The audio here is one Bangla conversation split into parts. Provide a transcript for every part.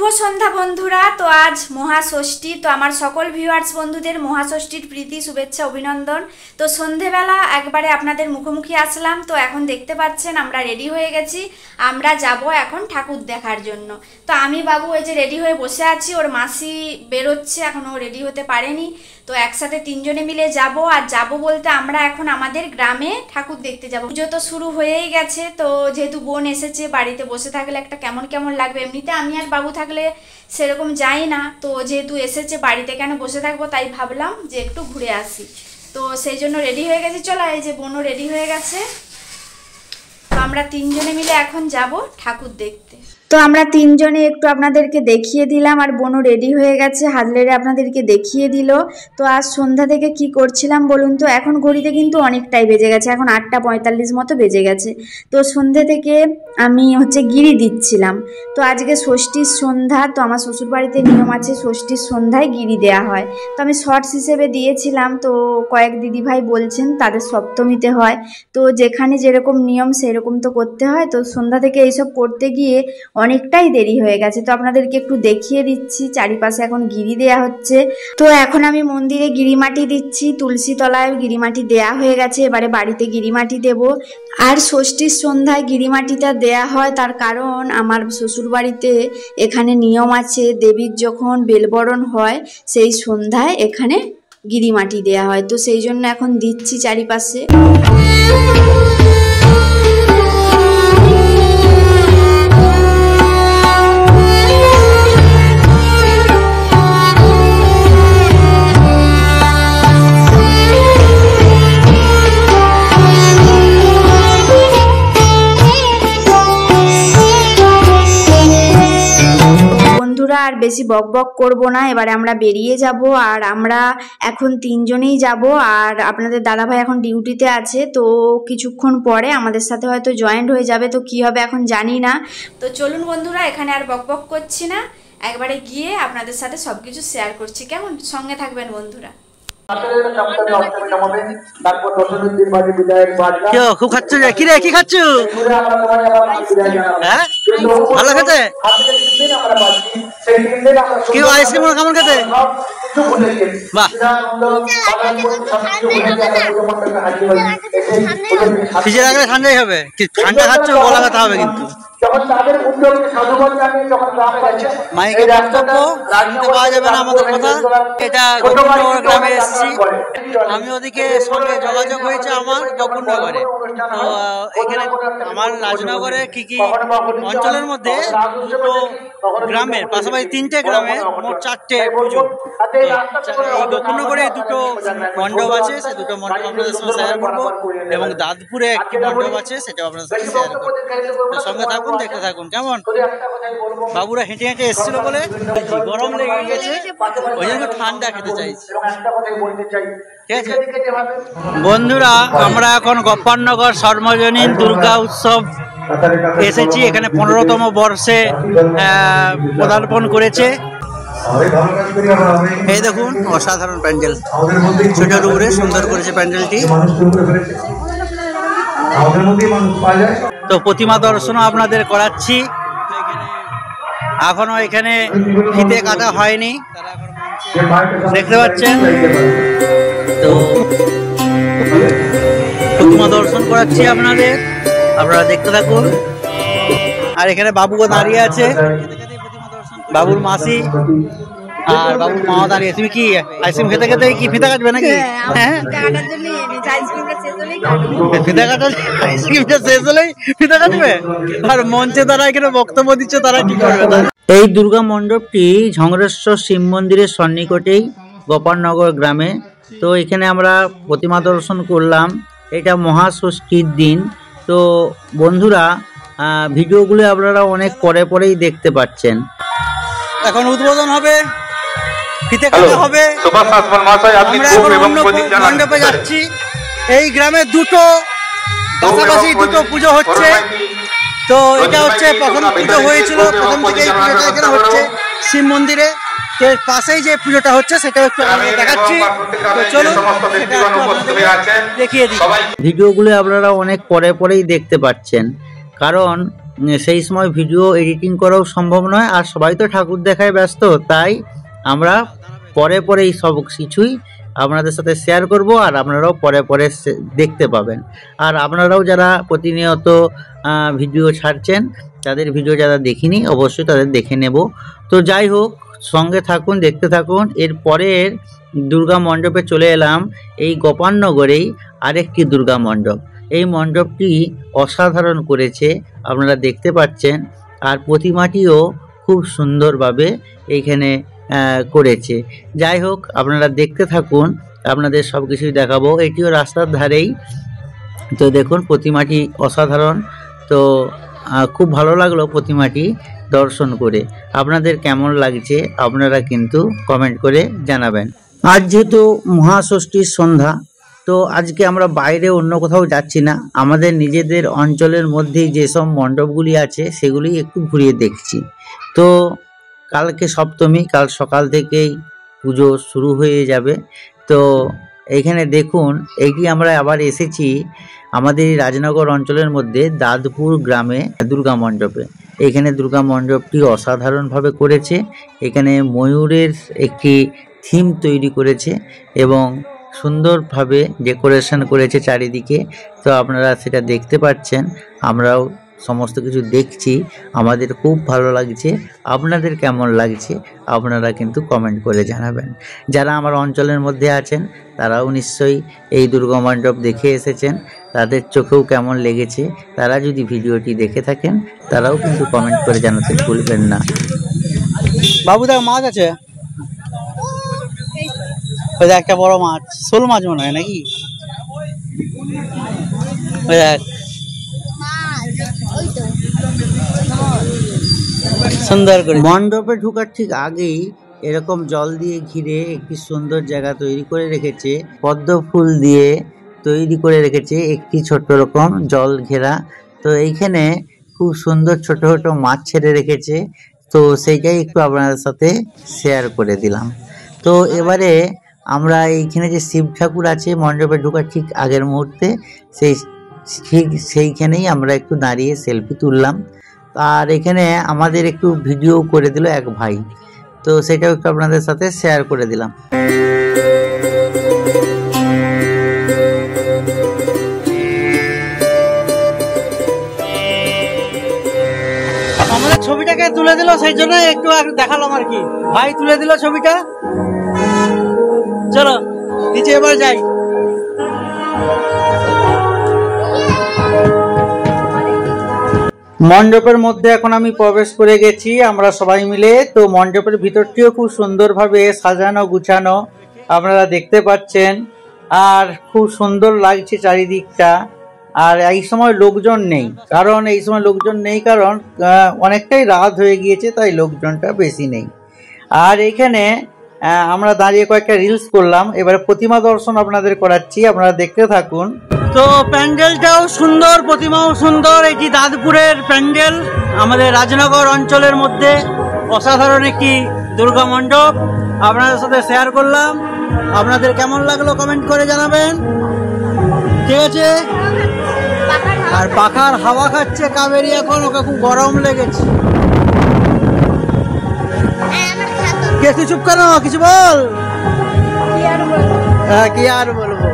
শুভ সন্ধ্যা বন্ধুরা। তো আজ মহাষষ্ঠী। তো আমার সকল ভিউয়ার্স বন্ধুদের মহাষষ্ঠীর প্রীতি শুভেচ্ছা অভিনন্দন। তো সন্ধেবেলা একবারে আপনাদের মুখোমুখি আসলাম। তো এখন দেখতে পাচ্ছেন আমরা রেডি হয়ে গেছি, আমরা যাব এখন ঠাকুর দেখার জন্য। তো আমি বাবু এই যে রেডি হয়ে বসে আছি, ওর মাসি বেরোচ্ছে, এখনও রেডি হতে পারেনি। তো একসাথে তিনজনে মিলে যাব। আর যাব বলতে আমরা এখন আমাদের গ্রামে ঠাকুর দেখতে যাব। পুজো তো শুরু হয়েই গেছে। তো যেহেতু বোন এসেছে, বাড়িতে বসে থাকলে একটা কেমন কেমন লাগবে, এমনিতে আমি আর বাবু থাকলে সেরকম যাই না। তো যেহেতু এসেছে বাড়িতে কেন বসে থাকবো, তাই ভাবলাম যে একটু ঘুরে আসি। তো সেই জন্য রেডি হয়ে গেছি। চলো, এই যে বোনও রেডি হয়ে গেছে। তো আমরা তিনজনে মিলে এখন যাব ঠাকুর দেখতে। তো আমরা তিনজনে একটু আপনাদেরকে দেখিয়ে দিলাম, আর বোনও রেডি হয়ে গেছে, হাত লেড়ে আপনাদেরকে দেখিয়ে দিল। তো আজ সন্ধ্যা থেকে কি করছিলাম বলুন তো? এখন ঘড়িতে কিন্তু অনেকটাই বেজে গেছে, এখন 8:45 মতো বেজে গেছে। তো সন্ধ্যে থেকে আমি গিরি দিচ্ছিলাম। তো আজকে ষষ্ঠীর সন্ধ্যা। তো আমার শ্বশুরবাড়িতে নিয়ম আছে ষষ্ঠীর সন্ধ্যায় গিরি দেওয়া হয়। তো আমি শর্টস হিসেবে দিয়েছিলাম। তো কয়েক দিদিভাই বলছেন তাদের সপ্তমীতে হয়। তো যেখানে যেরকম নিয়ম সেরকম তো করতে হয়। তো সন্ধ্যা থেকে এইসব করতে গিয়ে অনেকটাই দেরি হয়ে গেছে। তো আপনাদেরকে একটু দেখিয়ে দিচ্ছি, চারিপাশে এখন গিরি দেয়া হচ্ছে। তো এখন আমি মন্দিরে গিরিমাটি দিচ্ছি, তুলসী তলায় গিরিমাটি দেয়া হয়ে গেছে, এবারে বাড়িতে গিরিমাটি দেব। আর ষষ্ঠীর সন্ধ্যায় গিরিমাটিটা দেয়া হয় তার কারণ আমার শ্বশুরবাড়িতে এখানে নিয়ম আছে, দেবীর যখন বেলবরণ হয় সেই সন্ধ্যায় এখানে গিরিমাটি দেয়া হয়। তো সেই জন্য এখন দিচ্ছি চারিপাশে। আর বেশি বক বক করবো না, এবারে আমরা বেরিয়ে যাব। আর আমরা এখন তিনজনেই যাব। আর আপনাদের দাদাভাই এখন ডিউটিতে আছে, তো কিছুক্ষণ পরে আমাদের সাথে হয়তো জয়েন্ট হয়ে যাবে। তো কি হবে এখন জানি না। তো চলুন বন্ধুরা, এখানে আর বক বক করছি না, একবারে গিয়ে আপনাদের সাথে সবকিছু শেয়ার করছি। কেমন সঙ্গে থাকবেন বন্ধুরা। খুব খাচ্ছ, কি রে, কি খাচ্ছ? ভালো খেতে? কেউ আইসক্রিম কেমন খেতে? বাহ, ফ্রিজে রাখলে ঠান্ডাই হবে। ঠান্ডা খাচ্ছ, গলা ব্যথা হবে কিন্তু। মাইকে বক্তব্য শুনতে পাওয়া যাবে না আমাদের কথা। এটা গোকুলনগর গ্রামে এসেছি আমি, ওদিকে সঙ্গে যোগাযোগ হয়েছে আমার গোকুলনগরে। তো এখানে আমার রাজনগরে কি কি অঞ্চলের মধ্যে দুটো গ্রামের পাশাপাশি 3টে গ্রামে মোট 4টে পুজো। এই গোকুলনগরে দুটো মণ্ডপ আছে, সে দুটো মণ্ডপ আপনাদের সঙ্গে শেয়ার করবো, এবং দাঁতপুরে একটি মণ্ডপ আছে, সেটাও আপনাদের সঙ্গে শেয়ার করবো। তো সঙ্গে থাকুন, দেখতে থাকুন। কেমন বাবুরা হেঁটে হেঁটে এসেছিল বলে গরম লেগে গেছে, ওই জন্য ঠান্ডা খেতে চাইছি। ঠিক আছে বন্ধুরা, আমরা এখন গোপালনগর সর্বজনীন দুর্গা উৎসব এসেছি। এখানে 15তম বর্ষে পদার্পণ করেছে। এই দেখুন, অসাধারণ প্যান্ডেল, ছোট উপরে সুন্দর করেছে প্যান্ডেলটি। তো প্রতিমা দর্শনও আপনাদের করাচ্ছি। এখনো এখানে ফিতে কাটা হয়নি, দেখতে পাচ্ছেন। তো প্রতিমা দর্শন করাচ্ছি আপনাদের, আপনারা দেখতে থাকুন। আর এখানে বাবুও দাঁড়িয়ে আছে, বাবুর মাসি আর বাবুর মাও দাঁড়িয়ে। তুমি কি আইসক্রিম খেতে খেতে কি ফিতা কাটবে নাকি? হ্যাঁ, ফিতা কাটা, আইসক্রিমটা শেষ হলেই ফিতা কাটবে। আর মঞ্চে তারা এখানে বক্তব্য দিচ্ছে, তারা কি করবে? এই দুর্গা মণ্ডপটি ঝংরেশ্বর শিব মন্দিরের সন্নিকটেই গোপালনগর গ্রামে। তো এখানে আমরা প্রতিমা দর্শন করলাম। এটা মহাষষ্ঠীর দিন। তো বন্ধুরা, ভিডিওগুলো আপনারা অনেক পরে পরেই দেখতে পাচ্ছেন। এখন উদ্বোধন হবে, ফিতে কাটা হবে। আমরা এখন অন্য মণ্ডপে যাচ্ছি। এই গ্রামে দুটো পাশাপাশি দুটো পুজো হচ্ছে। তো এটা হচ্ছে প্রথম পুজো হয়েছিল, প্রথম থেকে এই পুজোটা এখানে হচ্ছে শিব মন্দিরে। এর পাশেই যে পুজোটা হচ্ছে সেটা একটু দেখাচ্ছি। তো চলুন দেখিয়ে দিই। ভিডিওগুলো আপনারা অনেক পরে পরেই দেখতে পাচ্ছেন, কারণ সেই সময় ভিডিও এডিটিং করাও সম্ভব নয়, আর সবাই তো ঠাকুর দেখায় ব্যস্ত, তাই আমরা পরে পরে এই সব কিছুই আপনাদের সাথে শেয়ার করব, আর আপনারাও পরে পরে দেখতে পাবেন। আর আপনারাও যারা প্রতিনিয়ত ভিডিও ছাড়ছেন, তাদের ভিডিও যারা দেখিনি অবশ্যই তাদের দেখে নেব। তো যাই হোক, সঙ্গে থাকুন, দেখতে থাকুন। এর পরের দুর্গা মণ্ডপে চলে এলাম এই গোপালনগরেই আরেকটি দুর্গা মণ্ডপ। এই মণ্ডপটি অসাধারণ করেছে, আপনারা দেখতে পাচ্ছেন, আর প্রতিমাটিও খুব সুন্দরভাবে এইখানে করেছে। যাই হোক, আপনারা দেখতে থাকুন, আপনাদের সব কিছুই দেখাবো। এটিও রাস্তার ধারেই। তো দেখুন প্রতিমাটি অসাধারণ। তো খুব ভালো লাগলো প্রতিমাটি দর্শন করে। আপনাদের কেমন লাগছে আপনারা কিন্তু কমেন্ট করে জানাবেন। আজ যেহেতু মহাষষ্ঠীর সন্ধ্যা, তো আজকে আমরা বাইরে অন্য কোথাও যাচ্ছি না, আমাদের নিজেদের অঞ্চলের মধ্যেই যেসব মণ্ডপগুলি আছে সেগুলি একটু ঘুরিয়ে দেখছি। তো কালকে সপ্তমী, কাল সকাল থেকেই পুজো শুরু হয়ে যাবে। তো এইখানে দেখুন, এইটি আমরা আবার এসেছি আমাদের রাজনগর অঞ্চলের মধ্যে দাদপুর গ্রামে দুর্গা মণ্ডপে। এখানে দুর্গা মণ্ডপটি অসাধারণভাবে করেছে। এখানে ময়ূরের একটি থিম তৈরি করেছে এবং সুন্দরভাবে ডেকোরেশন করেছে চারিদিকে। তো আপনারা সেটা দেখতে পাচ্ছেন, আমরাও সমস্ত কিছু দেখছি, আমাদের খুব ভালো লাগছে। আপনাদের কেমন লাগছে আপনারা কিন্তু কমেন্ট করে জানাবেন। যারা আমার অঞ্চলের মধ্যে আছেন তারাও নিশ্চয়ই এই দুর্গা মণ্ডপ দেখে এসেছেন, তাদের চোখেও কেমন লেগেছে তারা যদি ভিডিওটি দেখে থাকেন তারাও কিন্তু কমেন্ট করে জানাতে ভুলবেন না। বাবুদা মাছ আছে, ওই দেখ একটা বড় মাছ, শোল মাছ মনে হয় নাকি, ওই দেখ সুন্দর করে। মণ্ডপে ঢোকার ঠিক আগেই এরকম জল দিয়ে ঘিরে একটি সুন্দর জায়গা তৈরি করে রেখেছে, পদ্ম ফুল দিয়ে তৈরি করে রেখেছে একটি ছোট্ট রকম জল ঘেরা। তো এইখানে খুব সুন্দর ছোট ছোট মাছ ছেড়ে রেখেছে, তো সেইটাই একটু আপনাদের সাথে শেয়ার করে দিলাম। তো এবারে আমরা এইখানে যে শিব ঠাকুর আছে মণ্ডপে ঢোকার ঠিক আগের মুহূর্তে, সেইখানেই আমরা একটু দাঁড়িয়ে সেলফি তুললাম। আর এখানে আমাদের একটু ভিডিও করে দিল এক ভাই, তো সেটাও একটু আপনাদের সাথে শেয়ার করে দিলাম। আমাদের ছবিটাকে তুলে দিল, সেই জন্য একটু দেখালাম আর কি। ভাই তুলে দিল ছবিটা। চলো নিচে এবার যাই। মণ্ডপের মধ্যে এখন আমি প্রবেশ করে গেছি আমরা সবাই মিলে। তো মণ্ডপের ভিতরটিও খুব সুন্দরভাবে সাজানো গুছানো আপনারা দেখতে পাচ্ছেন, আর খুব সুন্দর লাগছে চারিদিকটা। আর এই সময় লোকজন নেই, কারণ অনেকটাই রাত হয়ে গিয়েছে, তাই লোকজনটা বেশি নেই। আর এইখানে আমরা দাঁড়িয়ে কয়েকটা রিলস করলাম। এবারে প্রতিমা দর্শন আপনাদের করাচ্ছি, আপনারা দেখতে থাকুন। তো প্যান্ডেলটাও সুন্দর, প্রতিমাও সুন্দর। এটি দাদপুরের প্যান্ডেল, আমাদের রাজনগর অঞ্চলের মধ্যে অসাধারণ একটি দুর্গা মণ্ডপ আপনাদের সাথে শেয়ার করলাম। আপনাদের কেমন লাগলো কমেন্ট করে জানাবেন, ঠিক আছে। আর পাখার হাওয়া খাচ্ছে কাবেরী, এখন ওকে খুব গরম লেগেছে। তুই চুপ কেন, কিছু বল। কি আর বলবো।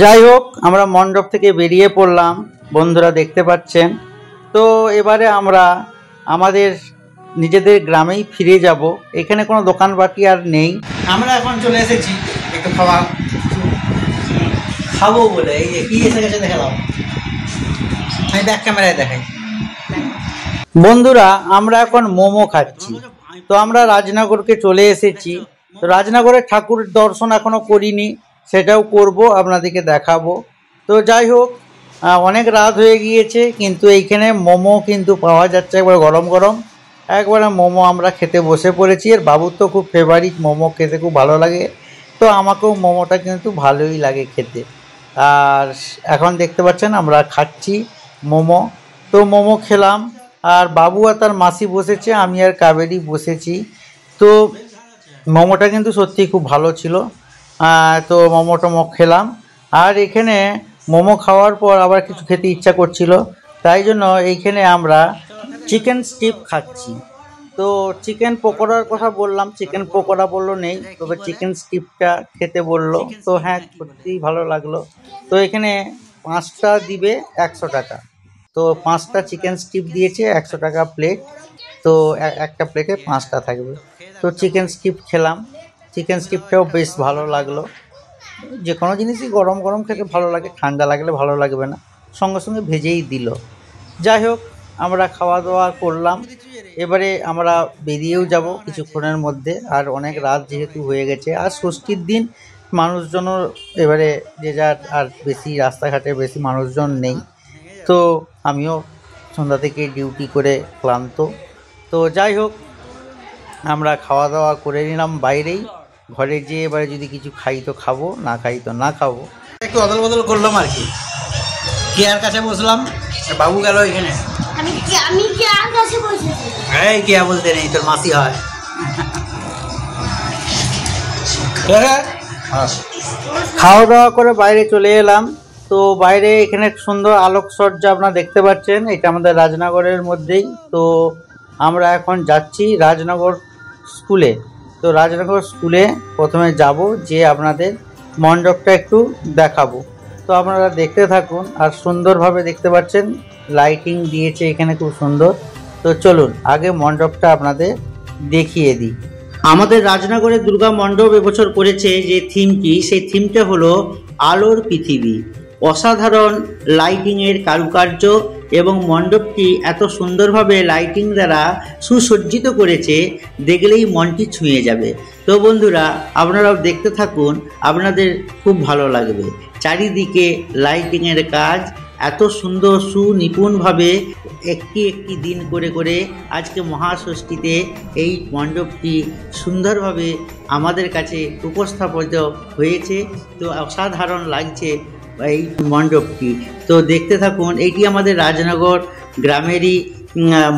যাই হোক, আমরা মণ্ডপ থেকে বেরিয়ে পড়লাম, বন্ধুরা দেখতে পাচ্ছেন। তো এবারে আমরা আমাদের নিজেদের গ্রামেই ফিরে যাব। এখানে কোনো দোকানপাটি আর নেই। আমরা এখন চলে এসেছি একটু খাবো বলে। এই যে কি এসে গেছে দেখালাম, আমি ব্যাক ক্যামেরায় দেখাই। বন্ধুরা আমরা এখন মোমো খাচ্ছি। তো আমরা রাজনগরকে চলে এসেছি। তো রাজনগরের ঠাকুর দর্শন এখনো করিনি, সেটাও করব, আপনাদেরকে দেখাবো। তো যাই হোক, অনেক রাত হয়ে গিয়েছে, কিন্তু এইখানে মোমো কিন্তু পাওয়া যাচ্ছে একবার গরম গরম। একবারে মোমো আমরা খেতে বসে পড়েছি। আর বাবুর তো খুব ফেভারিট, মোমো খেতে খুব ভালো লাগে। তো আমাকেও মোমোটা কিন্তু ভালোই লাগে খেতে। আর এখন দেখতে পাচ্ছেন আমরা খাচ্ছি মোমো। তো মোমো খেলাম, আর বাবু আর তার মাসি বসেছে, আমি আর কাবেরী বসেছি। তো মোমোটা কিন্তু সত্যিই খুব ভালো ছিল। তো মোমো টোমো খেলাম। আর এখানে মোমো খাওয়ার পর আবার কিছু খেতে ইচ্ছা করছিল, তাই জন্য এইখানে আমরা চিকেন স্টিপ খাচ্ছি। তো চিকেন পকোড়ার কথা বললাম, চিকেন পকোড়া বললো নেই, তবে চিকেন স্টিপটা খেতে বললো। তো হ্যাঁ, সত্যিই ভালো লাগলো। তো এখানে 5টা দিবে 100 টাকা। তো 5টা চিকেন স্টিপ দিয়েছে 100 টাকা প্লেট। তো একটা প্লেটে 5টা থাকবে। তো চিকেন স্টিপ খেলাম, চিকেন স্টিপটাও বেশ ভালো লাগলো। যে কোনো জিনিসই গরম গরম খেতে ভালো লাগে, ঠান্ডা লাগলে ভালো লাগবে না, সঙ্গে সঙ্গে ভেজেই দিল। যাই হোক, আমরা খাওয়া দাওয়া করলাম, এবারে আমরা বেরিয়েও যাব কিছুক্ষণের মধ্যে। আর অনেক রাত যেহেতু হয়ে গেছে, আর ষষ্ঠীর দিন মানুষজনও এবারে যে যার আর বেশি রাস্তাঘাটে বেশি মানুষজন নেই। তো আমিও সন্ধ্যা থেকে ডিউটি করে ক্লান্ত। তো যাই হোক, আমরা খাওয়া দাওয়া করে নিলাম বাইরেই। ঘরে যেয়ে এবারে যদি কিছু খাই তো খাবো, না খাই তো না খাবো। একটু অদল বদল করলাম আর কি। কেয়ার কাছে বসলাম, বাবু গেল এখানে। আমি কেয়ার কাছে বসেছি। এই কেয়া বলতে নেই, তোর মাসি হয়। খাওয়া দাওয়া করে বাইরে চলে এলাম। তো বাইরে এখানে সুন্দর আলোকসজ্জা আপনারা দেখতে পাচ্ছেন, এটা আমাদের রাজনগরের মধ্যেই। তো আমরা এখন যাচ্ছি রাজনগর স্কুলে। তো রাজনগর স্কুলে প্রথমে যাব, যে আপনাদের মণ্ডপটা একটু দেখাবো। তো আপনারা দেখতে থাকুন। আর সুন্দরভাবে দেখতে পাচ্ছেন, লাইটিং দিয়েছে এখানে খুব সুন্দর। তো চলুন আগে মণ্ডপটা আপনাদের দেখিয়ে দিই। আমাদের রাজনগরের দুর্গা মণ্ডপ এবছর করেছে যে থিমটি, সেই থিমটা হলো আলোর পৃথিবী। অসাধারণ লাইটিংয়ের কারুকার্য এবং মণ্ডপটি এত সুন্দরভাবে লাইটিং দ্বারা সুসজ্জিত করেছে, দেখলেই মনটি ছুঁয়ে যাবে। তো বন্ধুরা, আপনারাও দেখতে থাকুন, আপনাদের খুব ভালো লাগবে। চারিদিকে লাইটিংয়ের কাজ এত সুন্দর সুনিপুণভাবে একটি একটি দিন করে করে আজকে মহাষষ্ঠীতে এই মণ্ডপটি সুন্দরভাবে আমাদের কাছে উপস্থাপিত হয়েছে। তো অসাধারণ লাগছে এই মণ্ডপটি। তো দেখতে থাকুন। এইটি আমাদের রাজনগর গ্রামেরই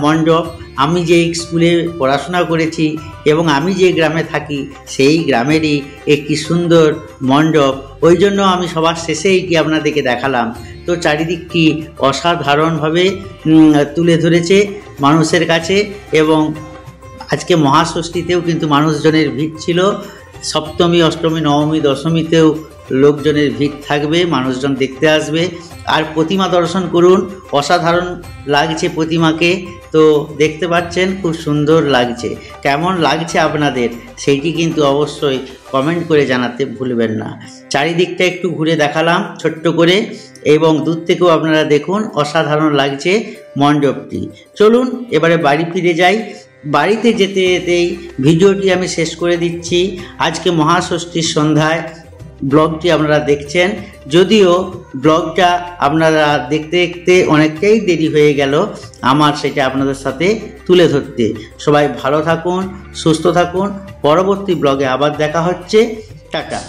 মণ্ডপ। আমি যে স্কুলে পড়াশোনা করেছি এবং আমি যে গ্রামে থাকি সেই গ্রামেরই একটি সুন্দর মণ্ডপ, ওই জন্য আমি সবার শেষে এইটি আপনাদেরকে দেখালাম। তো চারিদিকটি অসাধারণভাবে তুলে ধরেছে মানুষের কাছে। এবং আজকে মহাষষ্ঠীতেও কিন্তু মানুষজনের ভিড় ছিল। সপ্তমী, অষ্টমী, নবমী, দশমীতেও লোকজনের ভিড় থাকবে, মানুষজন দেখতে আসবে। আর প্রতিমা দর্শন করুন, অসাধারণ লাগছে প্রতিমাকে। তো দেখতে পাচ্ছেন খুব সুন্দর লাগছে। কেমন লাগছে আপনাদের সেইটি কিন্তু অবশ্যই কমেন্ট করে জানাতে ভুলবেন না। চারিদিকটা একটু ঘুরে দেখালাম ছোট্ট করে, এবং দূর থেকেও আপনারা দেখুন, অসাধারণ লাগছে মণ্ডপটি। চলুন এবারে বাড়ি ফিরে যাই। বাড়িতে যেতে যেতেই ভিডিওটি আমি শেষ করে দিচ্ছি। আজকে মহাষষ্ঠীর সন্ধ্যায় ব্লগটি আপনারা দেখছেন, যদিও ব্লগটা আপনারা দেখতে দেখতে অনেকটাই দেরি হয়ে গেল আমার সেটা আপনাদের সাথে তুলে ধরতে। সবাই ভালো থাকুন, সুস্থ থাকুন। পরবর্তী ব্লগে আবার দেখা হচ্ছে। টাটা।